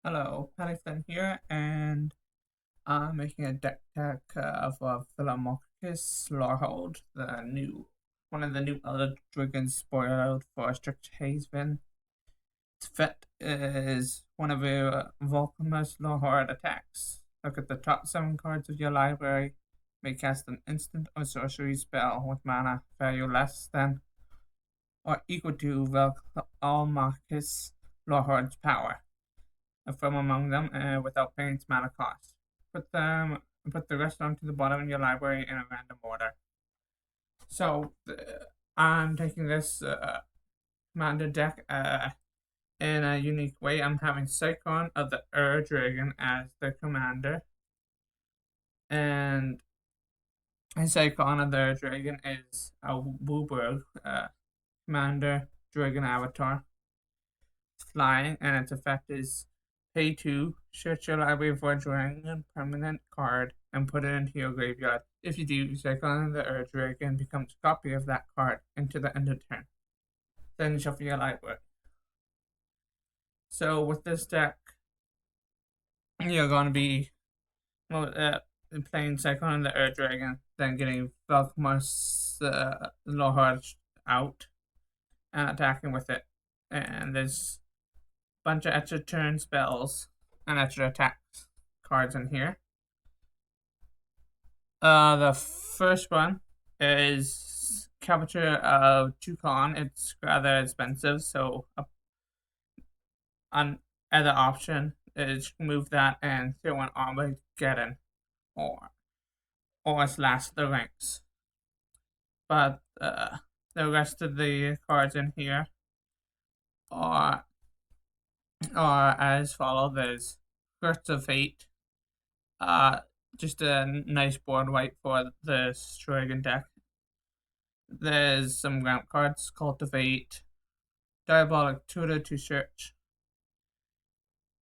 Hello, Paddington here, and I'm making a deck of Velomachus Lorehold, one of the new Elder Dragons spoiled for Strict Haven. Its fit is one of your Velomachus Lorehold attacks. Look at the top 7 cards of your library. May cast an instant or sorcery spell with mana value less than or equal to Velomachus Lorehold's power from among them without paying its mana cost. Put the rest onto the bottom of your library in a random order. So I'm taking this commander deck in a unique way. I'm having Sicon of the Dragon as the commander, and Sicon of the Dragon is a Wooburg commander dragon avatar. It's flying, and its effect is pay 2, search your library for a dragon permanent card, and put it into your graveyard. If you do, Sicon the Earth Dragon becomes a copy of that card into the end of turn. Then shuffle your library. So with this deck, you're going to be playing Sicon the Earth Dragon, then getting Velomachus Lorehold out and attacking with it. And there's a bunch of extra turn spells and extra attack cards in here. The first one is capture of Toucan. It's rather expensive, so an other option is move that and throw an Armageddon or slash the ranks. But the rest of the cards in here are as follows. There's Skirts of Fate. Just a nice board wipe for the dragon deck. There's some ground cards, Cultivate, Diabolic Tutor to search,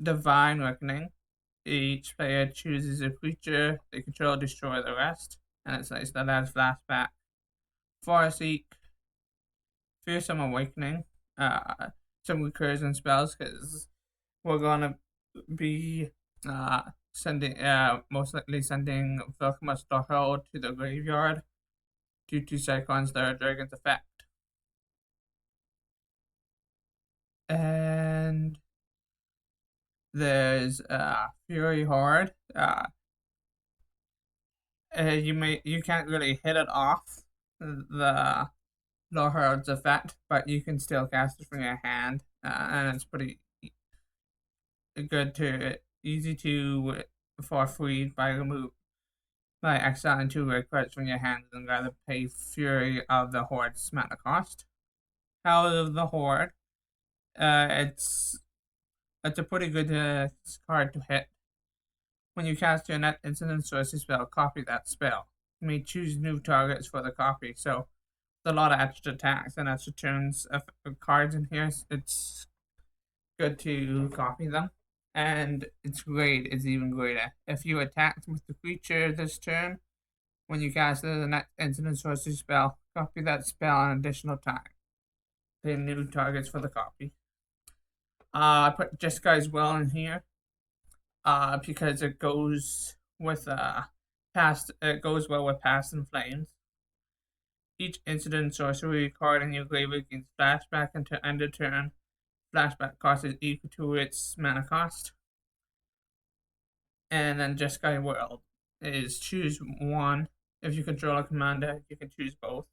Divine Reckoning. Each player chooses a creature they control, destroy the rest, and it's nice that has flashback. Farseek, Fearsome Awakening, some recursion spells because we're gonna be most likely sending Velomachus Lorehold to the graveyard due to Sicon's Third Dragon's effect. And there's Fury Horde. You can't really hit it off the Lorehold's effect, but you can still cast it from your hand, and it's pretty good to easy to for free by exiling 2 red cards from your hand and rather pay Fury of the Horde's mana cost. Howl of the Horde. It's a pretty good card to hit. When you cast your net instant sorcery spell, copy that spell. You may choose new targets for the copy. So there's a lot of extra attacks and extra turns of cards in here. It's good to copy them. And its grade is even greater. If you attack with the creature this turn, when you cast the next instant sorcery spell, copy that spell an additional time. Pay new targets for the copy. I put Jessica as well in here, because it goes with past. It goes well with Past and Flames. Each instant sorcery card in your graveyard gains flashback until end of turn. Flashback cost is equal to its mana cost. And then Jeskai World is choose one. If you control a commander, you can choose both.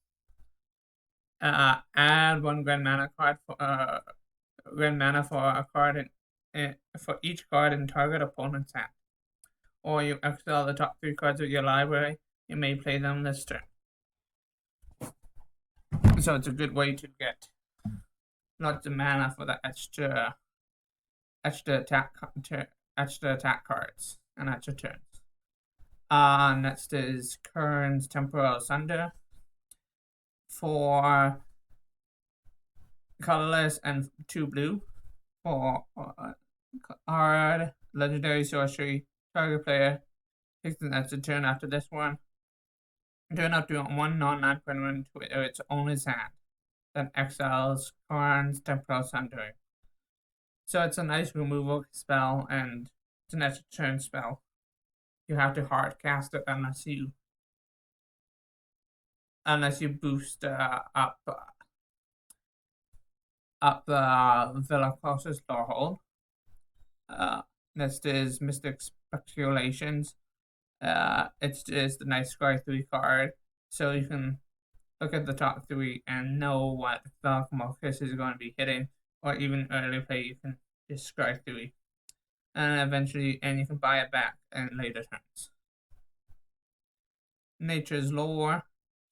Add 1 grand mana card for a card for each card in target opponent's hand. Or you exile the top 3 cards of your library. You may play them this turn. So it's a good way to get lots of mana for the extra attack cards and extra turns. Next is Kern's Temporal Sunder for colorless and 2 blue for card legendary sorcery. Target player takes an extra turn after this one. Turn up to 1 non-land permanent to its owner's hand. Then exiles Karn's Temporal Sundering. So it's a nice removal spell, and it's an extra turn spell. You have to hard cast it unless you boost up Velomachus Lorehold. Uh, Next is Mystic Speculations. It's just a nice Scry 3 card, so you can look at the top three and know what Velomachus is going to be hitting, or even early play you can just Scry 3. And you can buy it back in later turns. Nature's Lore.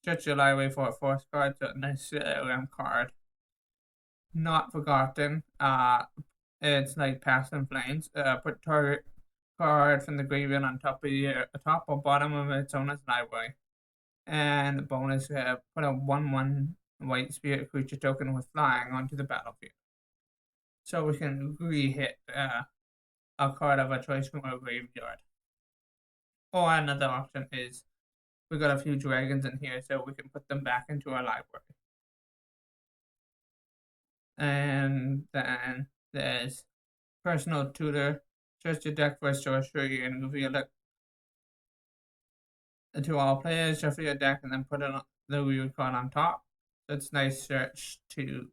Search your library for a force card, so a nice RAM card. Not Forgotten. It's like Past and Flames. Put target card from the graveyard on top or bottom of its owner's library. And the bonus, put a 1/1 white spirit creature token with flying onto the battlefield. So we can re-hit a card of a choice from our graveyard. Or another option is we got a few dragons in here, so we can put them back into our library. And then there's Personal Tutor. Search your deck for a sorcery and reveal it to all players. Shuffle your deck and then put it on the reveal card on top. So it's nice search to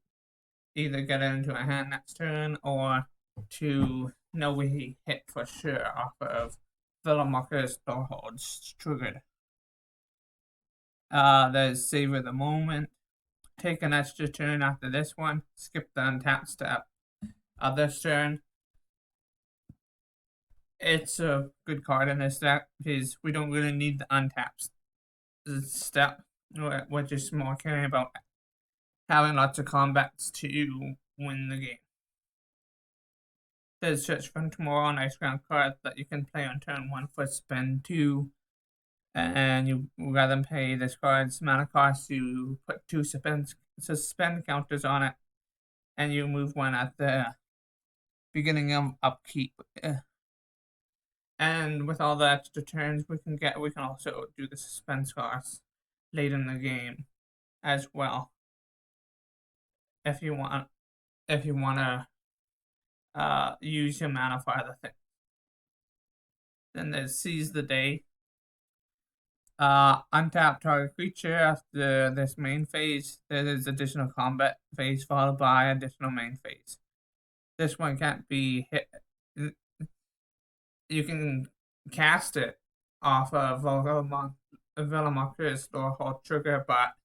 either get it into a hand next turn or to know we hit for sure off of Velomachus Lorehold's triggered. There's Savor the Moment. Take an extra turn after this one. Skip the untap step. This turn. It's a good card in this deck because we don't really need the untap step. We're just more caring about having lots of combats to win the game. There's Search for Tomorrow, nice ground card that you can play on turn 1 for spend 2. And you rather than pay this card's mana cost, you put 2 suspend counters on it, and you move one at the beginning of upkeep. And with all the extra turns we can also do the suspense costs late in the game as well. If you want to use your mana for other things. Then there's Seize the Day. Untap target creature after this main phase. There is additional combat phase followed by additional main phase. This one can't be hit. You can cast it off of Velomachus Lorehold trigger, but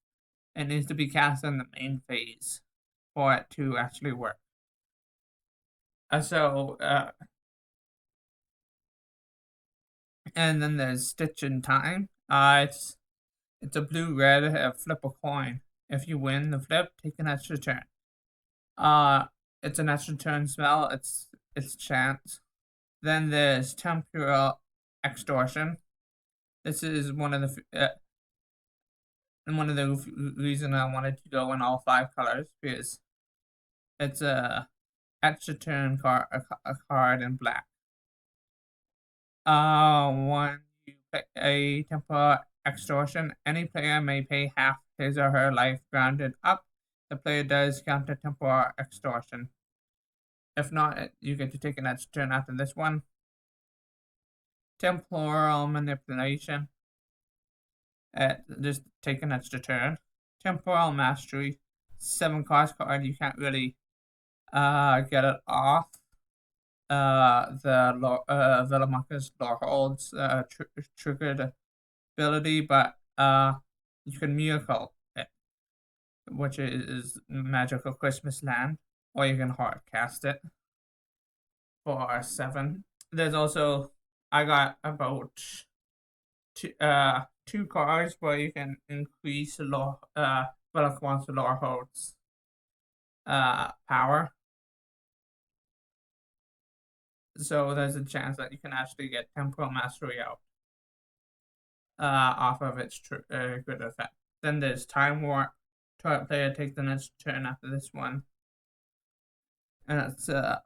it needs to be cast in the main phase for it to actually work. And then there's Stitch in Time. It's a blue-red flip a coin. If you win the flip, take an extra turn. It's an extra turn spell. It's chance. Then there's Temporal Extortion. This is one of the reasons I wanted to go in all 5 colors because it's a extra turn card, a card in black. When you play a Temporal Extortion, any player may pay half his or her life grounded up. The player does counter Temporal Extortion. If not, you get to take an extra turn after this one. Temporal Manipulation. Just take an extra turn. Temporal Mastery. 7 cost card. You can't really get it off. The Velomachus Lorehold's triggered ability, but you can miracle it, which is Magical Christmas Land, or you can hard cast it for 7. There's also I got about 2 cards where you can increase Velomachus Lorehold's power. So there's a chance that you can actually get Temporal Mastery out off of its good effect. Then there's Time Warp. Target player takes the next turn after this one, and it's 5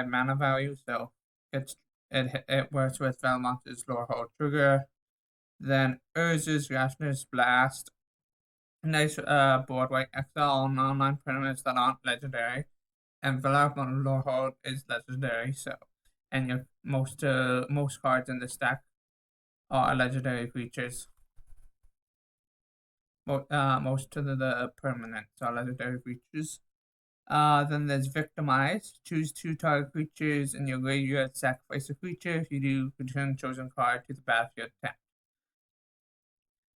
mana value. So it works with Velomachus Lorehold trigger. Then Urza's Rationalist Blast. nice board weight XL on online pyramids that aren't legendary, and Velomachus Lorehold is legendary. So, and your most cards in the stack are legendary creatures. Most of the permanents are legendary creatures. Then there's Victimize. Choose two target creatures in your graveyard, sacrifice a creature. If you do, return chosen card to the battlefield tapped.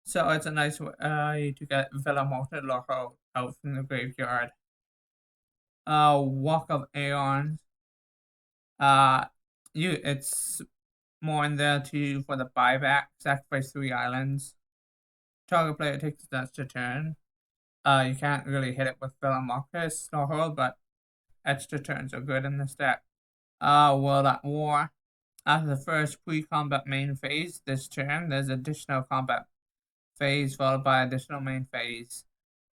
So it's a nice way to get Velomachus Lorehold out from the graveyard. Walk of Aeons. Uh, it's more in there too for the buyback. Sacrifice 3 islands. Target player takes the extra turn. You can't really hit it with Velomachus Lorehold, but extra turns are good in this deck. World at War. After the first pre-combat main phase this turn, there's additional combat phase followed by additional main phase.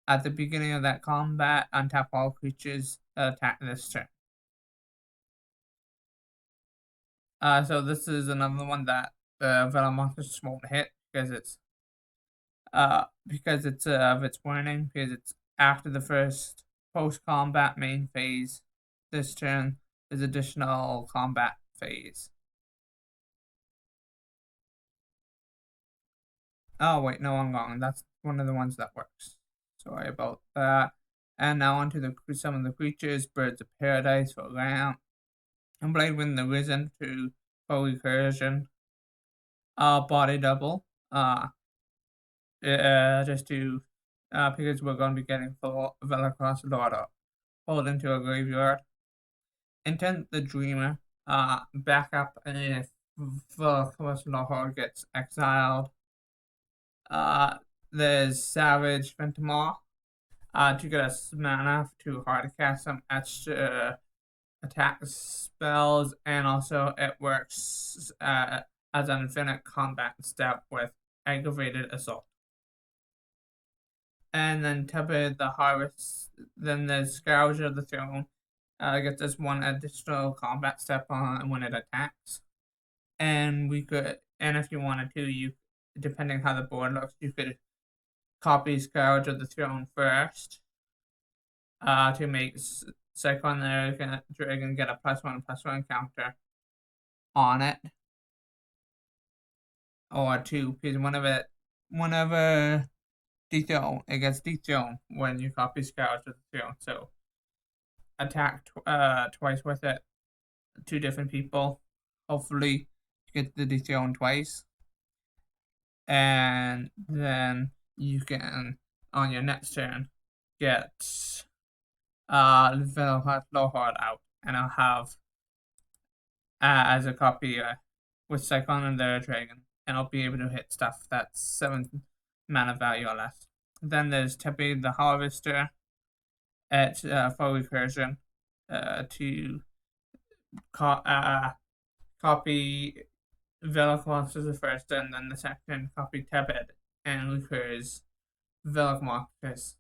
At the beginning of that combat, untap all creatures that attack this turn. So this is another one that the Velomachus won't hit because it's of its warning, because it's after the first post-combat main phase this turn. There's additional combat phase. Oh wait, no, I'm wrong. That's one of the ones that works. Sorry about that. And now onto some of the creatures. Birds of Paradise for ramp. And Blade Wind the Risen for recursion. Body double. Just to because we're going to be getting Velomachus Lorehold into a graveyard. Intent the Dreamer. Back up if Velomachus Lorehold gets exiled. There's Savage Ventimore. To get a mana to hard to cast some extra attack spells, and also it works as an infinite combat step with aggravated assault. And then Tepid the Harvest. Then there's Scourge of the Throne. Gets this one additional combat step on when it attacks. And if you wanted to, depending how the board looks, you could copy Scourge of the Throne first to make sicon the dragon get a +1/+1 counter on it, or 2, because whenever dethrone, it gets dethroned when you copy Scourge of the Throne. So attack twice with it, 2 different people. Hopefully, you get the dethrone twice, and then you can on your next turn get Velomachus Lorehold out, and I'll have as a copy with Sicon and the Dragon, and I'll be able to hit stuff that's 7 mana value or less. Then there's Tepid the Harvester at for recursion to copy Velomachus as the first, and then the second copy Tepid and recurs Velomachus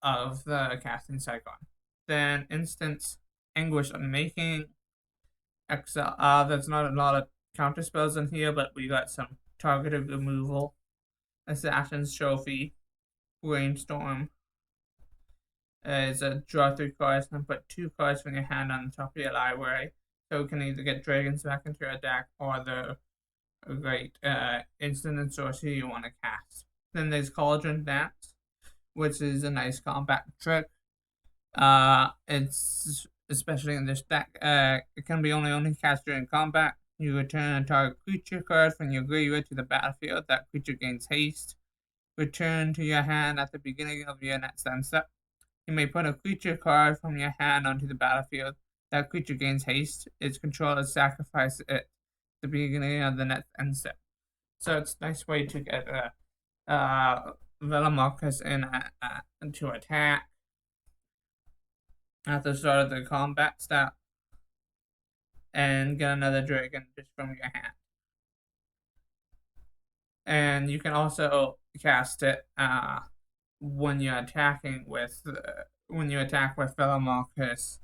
of the casting Sicon. Then instance Anguish Unmaking. There's not a lot of counter spells in here, but we got some targeted removal, Assassin's Trophy, Brainstorm. Is a draw 3 cards and put 2 cards from your hand on the top of your library. So you can either get dragons back into your deck or the great instant and sorcery you want to cast. Then there's Cauldron Dance, which is a nice combat trick. It's especially in this deck. It can be only cast during combat. You return a target creature card from your graveyard to the battlefield. That creature gains haste. Return to your hand at the beginning of your next end step. You may put a creature card from your hand onto the battlefield. That creature gains haste. Its controller sacrifices it at the beginning of the next end step. So it's a nice way to get Velomachus into attack at the start of the combat step, and get another dragon just from your hand. And you can also cast it when you attack with Velomachus,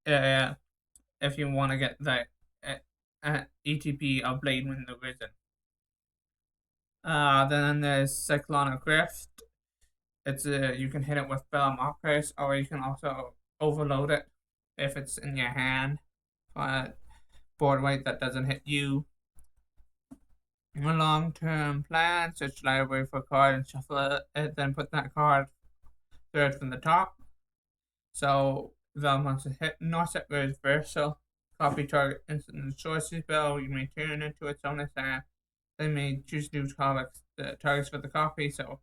if you want to get the ETP of Blade Wind the Risen. Then there's Cyclonic Rift. It's you can hit it with Velomachus, or you can also overload it if it's in your hand. Board weight that doesn't hit you. A long-term plan, search library for a card and shuffle it, then put that card third from the top. So Velomachus hit not set reversal. Copy target instant choices spell. You may turn into its own hand. They may choose new targets for the copy. So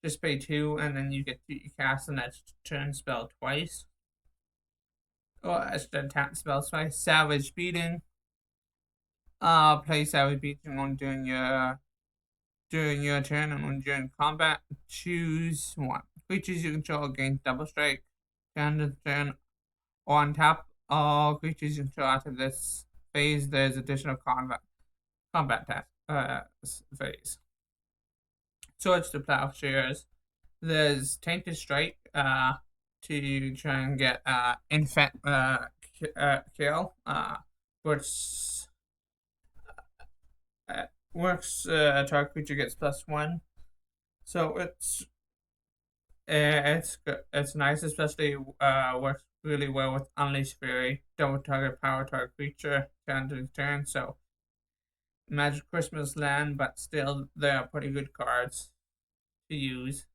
just pay 2, and then you get to cast the next turn spell twice. Or extra attack spell twice. Savage Beating. Play Savage Beating on during your turn and on during combat. Choose one. Creatures you control gain double strike. Turn on tap all creatures you control after this phase. There's additional combat phase. Swords to Plowshares. There's Tainted Strike to try and get infant kill, which works. Target creature gets +1, so it's nice, especially works really well with Unleash Fury, double target power target creature turn. So Magic Christmas Land, but still they are pretty good cards to use.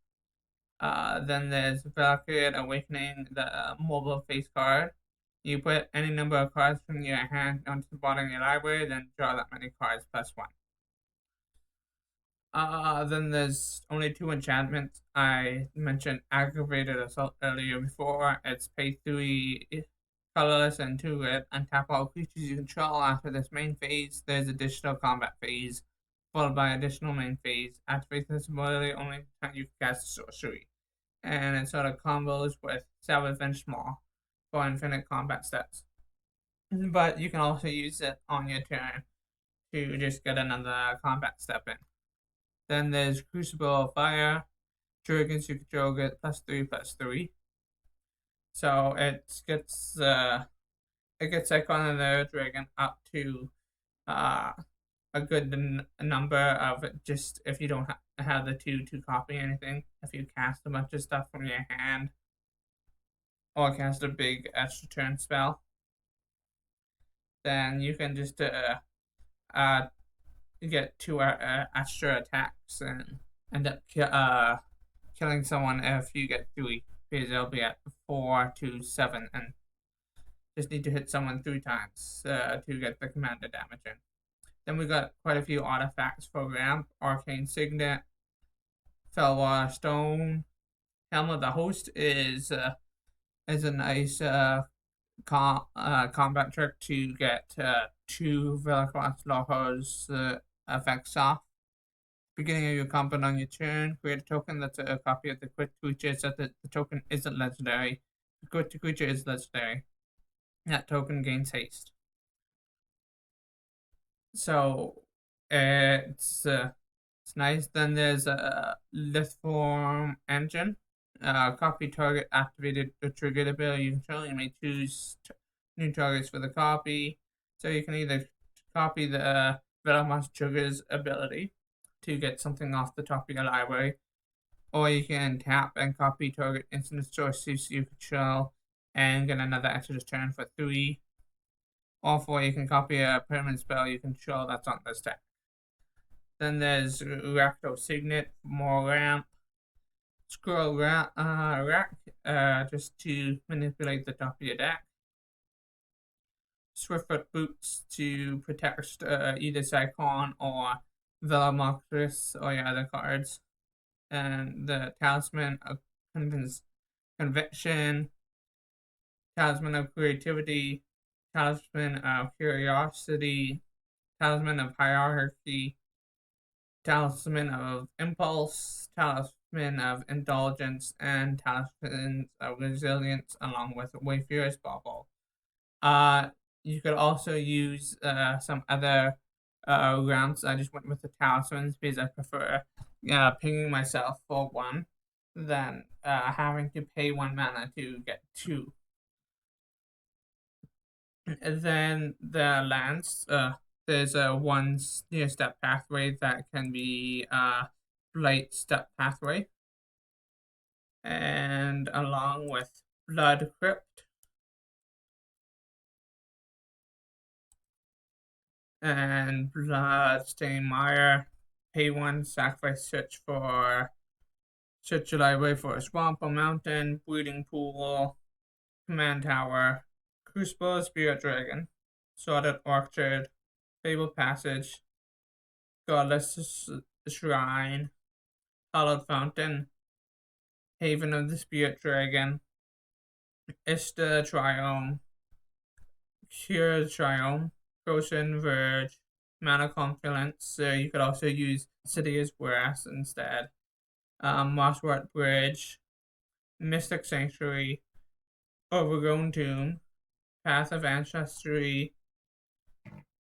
Then there's Valkyrie Awakening, the mobile face card. You put any number of cards from your hand onto the bottom of your library, then draw that many cards +1. Then there's only 2 enchantments. I mentioned Aggravated Assault earlier before. It's pay 3 colorless and 2 red, untap all creatures you control. After this main phase, there's additional combat phase, followed by additional main phase. Activate this ability only time you cast a sorcery. And it sort of combos with Savage Maw for infinite combat steps. But you can also use it on your turn to just get another combat step in. Then there's Crucible of Fire. Dragons you control get +3/+3. So it gets sicon and the dragon up to a good number of just if you don't have the 2 to copy anything. If you cast a bunch of stuff from your hand or cast a big extra turn spell, then you can just get 2 extra attacks and end up killing someone if you get 3, because they'll be at 4 to 7 and just need to hit someone 3 times to get the commander damage in. Then we got quite a few artifacts for ramp: Arcane Signet, Fellwar Stone. Helm of the Host is a nice combat trick to get 2 Velomachus Lorehold's effects off. Beginning of your combat on your turn, create a token that's a copy of the quick creature so that the token isn't legendary. The quick creature is legendary. That token gains haste. So it's nice. Then there's a Lithform Engine. Copy target activated the triggered ability you control. You may choose new targets for the copy. So you can either copy the Velomachus Trigger's ability to get something off the top of your library, or you can tap and copy target instant sources you control and get another extra turn for 3. Or 4, you can copy a permanent spell you control that's on this deck. Then there's Rakdos Signet, more ramp. Scroll rack, just to manipulate the top of your deck. Swiftfoot Boots to protect either Sicon or Velomachus or your other cards. And the Talisman of Conviction, Talisman of Creativity, Talisman of Curiosity, Talisman of Hierarchy, Talisman of Impulse, Talisman of Indulgence, and Talisman of Resilience, along with Wayfarer's Bauble. You could also use some other rounds. I just went with the Talismans because I prefer pinging myself for 1 than having to pay 1 mana to get 2. And then the lands, there's a one step pathway that can be a light step pathway, and along with Blood Crypt and Bloodstained Mire, pay one, sacrifice, search your library for a swamp or mountain, breeding pool, command tower, crucible, spirit dragon, sordid orchard, fabled passage, godless shrine, hallowed fountain, haven of the spirit dragon, Ista triome, cure triome, Goshen verge, mana confluence. So you could also use City's Brass instead. Mosswort Bridge, Mystic Sanctuary, Overgrown Tomb, Path of Ancestry,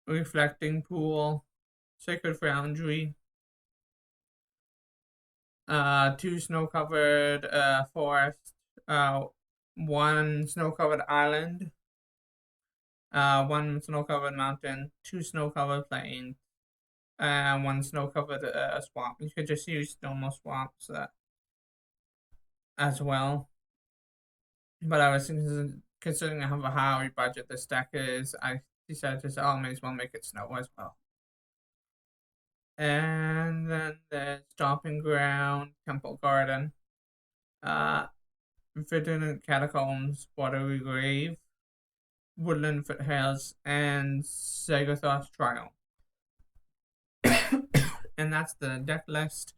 Reflecting Pool, Sacred Foundry, two snow-covered forests, one snow-covered island, one snow-covered mountain, two snow-covered plains, and one snow-covered swamp. You could just use normal swamps as well. But I was considering how high budget this deck is. I decided to say, oh, I may as well make it snow as well. And then there's Stomping Ground, Temple Garden, Verdant Catacombs, Watery Grave, Woodland Foothills, and Zagothoth Trial. And that's the deck list.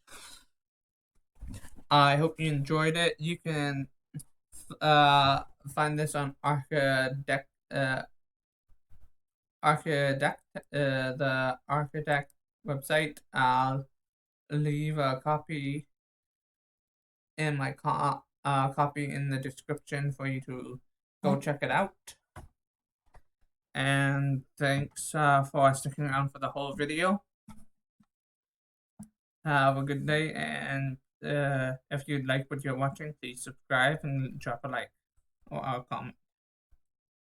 I hope you enjoyed it. You can find this on Arcadeck, the Arcadeck website. I'll leave a copy in my copy in the description for you to go check it out. And thanks for sticking around for the whole video. Have a good day, and if you like what you're watching, please subscribe and drop a like or a comment.